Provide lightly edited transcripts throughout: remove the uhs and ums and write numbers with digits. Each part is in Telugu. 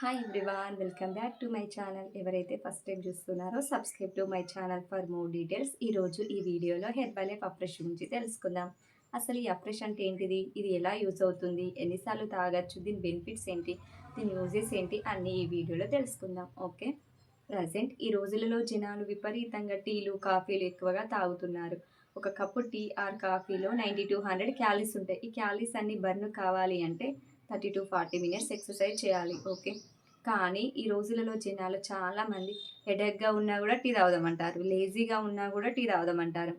Hi everyone, welcome back to my channel. ఎవరైతే ఫస్ట్ టైం చూస్తున్నారో subscribe to my channel for more details. ఈరోజు ఈ వీడియోలో హెర్బల్ లైఫ్ అఫ్రెష్ గురించి తెలుసుకుందాం. అసలు ఈ అఫ్రెష్ అంటే ఏంటిది, ఇది ఎలా యూజ్ అవుతుంది, ఎన్నిసార్లు తాగొచ్చు, దీని బెనిఫిట్స్ ఏంటి, దీని యూజెస్ ఏంటి అన్నీ ఈ వీడియోలో తెలుసుకుందాం. ఓకే. ప్రజెంట్ ఈ రోజులలో జనాలు విపరీతంగా టీలు కాఫీలు ఎక్కువగా తాగుతున్నారు. ఒక కప్పు టీ ఆర్ కాఫీలో 90 to 100 క్యాలరీస్ ఉంటాయి. ఈ క్యాలరీస్ అన్ని బర్న్ కావాలి అంటే 30 to 40 minutes ఎక్సర్సైజ్ చేయాలి. ఓకే. కానీ ఈ రోజులలో జనాలు చాలామంది హెడేక్గా ఉన్నా కూడా టీ తాగుదామంటారు, లేజీగా ఉన్నా కూడా టీ తాగుదామంటారు,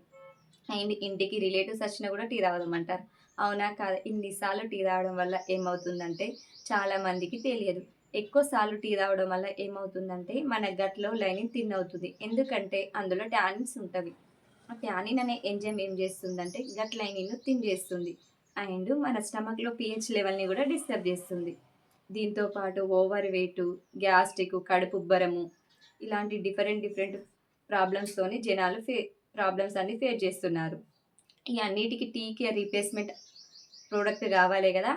అండ్ ఇంటికి రిలేటివ్స్ వచ్చినా కూడా టీ తాగుదామంటారు. అవునా కాదా? ఇన్నిసార్లు టీ తాగడం వల్ల ఏమవుతుందంటే చాలామందికి తెలియదు. ఎక్కువసార్లు టీ తాగడం వల్ల ఏమవుతుందంటే మన గట్లో లైనింగ్ థిన్ అవుతుంది. ఎందుకంటే అందులో ట్యానిన్స్ ఉంటవి. ఆ ట్యానిన్ అనే ఎంజైమ్ ఏం చేస్తుందంటే గట్ లైనింగ్ను థిన్ చేస్తుంది. అండ్ మన స్టమక్లో pH లెవెల్ని కూడా డిస్టర్బ్ చేస్తుంది. దీంతో పాటు ఓవర్ వెయిట్, గ్యాస్ట్రిక్, కడుపు ఉబ్బరము ఇలాంటి డిఫరెంట్ ప్రాబ్లమ్స్తోని జనాలు ప్రాబ్లమ్స్ అన్నీ ఫేస్ చేస్తున్నారు. ఈ అన్నిటికి టీ కేర్ రీప్లేస్మెంట్ ప్రోడక్ట్ కావాలి కదా,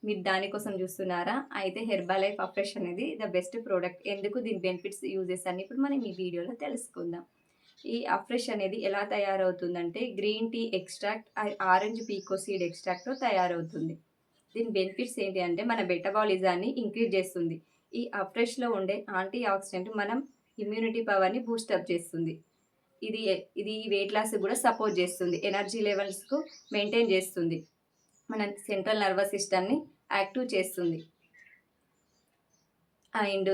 మీరు దానికోసం చూస్తున్నారా? అయితే హెర్బల్ లైఫ్ అఫ్రెష్ అనేది ద బెస్ట్ ప్రోడక్ట్. ఎందుకు, దీని బెనిఫిట్స్, యూజెస్ అన్ని ఇప్పుడు మనం ఈ వీడియోలో తెలుసుకుందాం. ఈ అఫ్రెష్ అనేది ఎలా తయారవుతుందంటే green tea extract, orange pekoe seed ఎక్స్ట్రాక్ట్తో తయారవుతుంది. దీని బెనిఫిట్స్ ఏంటి అంటే మన మెటబాలిజాన్ని ఇంక్రీజ్ చేస్తుంది. ఈ అఫ్రెష్లో ఉండే యాంటీ ఆక్సిడెంట్ మనం ఇమ్యూనిటీ పవర్ని బూస్టప్ చేస్తుంది. ఇది ఇది వెయిట్ లాస్ కూడా సపోర్ట్ చేస్తుంది, ఎనర్జీ లెవెల్స్కు మెయింటైన్ చేస్తుంది, మన సెంట్రల్ నర్వస్ సిస్టమ్ని యాక్టివ్ చేస్తుంది. అండ్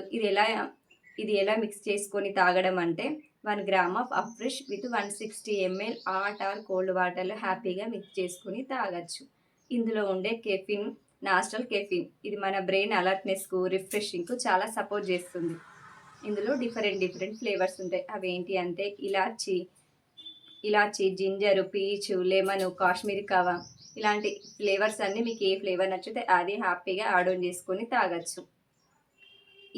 ఇది ఎలా మిక్స్ చేసుకొని తాగడం అంటే 1 gram of afresh with 160 ml hot or cold వాటర్లో హ్యాపీగా మిక్స్ చేసుకొని తాగొచ్చు. ఇందులో ఉండే కెఫిన్, నాచురల్ కెఫిన్, ఇది మన బ్రెయిన్ అలర్ట్నెస్కు, రిఫ్రెషింగ్కు చాలా సపోర్ట్ చేస్తుంది. ఇందులో డిఫరెంట్ ఫ్లేవర్స్ ఉంటాయి. అవి ఏంటి అంటే ఇలాచి, జింజరు, పీచు, లెమను, కాశ్మీరీ కవా, ఇలాంటి ఫ్లేవర్స్ అన్నీ మీకు ఏ ఫ్లేవర్ నచ్చితే అది హ్యాపీగా యాడ్ ఆన్ చేసుకొని తాగొచ్చు.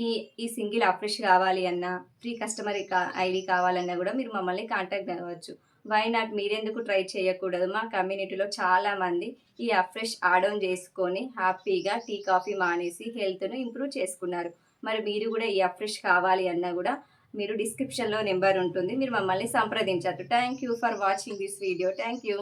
ఈ ఈ సింగిల్ అఫ్రెష్ కావాలి అన్నా, ఫ్రీ కస్టమర్ ఐడి కావాలన్నా కూడా మీరు మమ్మల్ని కాంటాక్ట్ అవ్వచ్చు. వై నాట్, మీరెందుకు ట్రై చేయకూడదు? మా కమ్యూనిటీలో చాలామంది ఈ అఫ్రెష్ యాడ్ ఆన్ చేసుకొని హ్యాపీగా టీ కాఫీ మానేసి హెల్త్ను ఇంప్రూవ్ చేసుకున్నారు. మరి మీరు కూడా ఈ అఫ్రెష్ కావాలి అన్నా కూడా మీరు డిస్క్రిప్షన్లో నెంబర్ ఉంటుంది, మీరు మమ్మల్ని సంప్రదించవచ్చు. Thank you for watching this video. Thank you.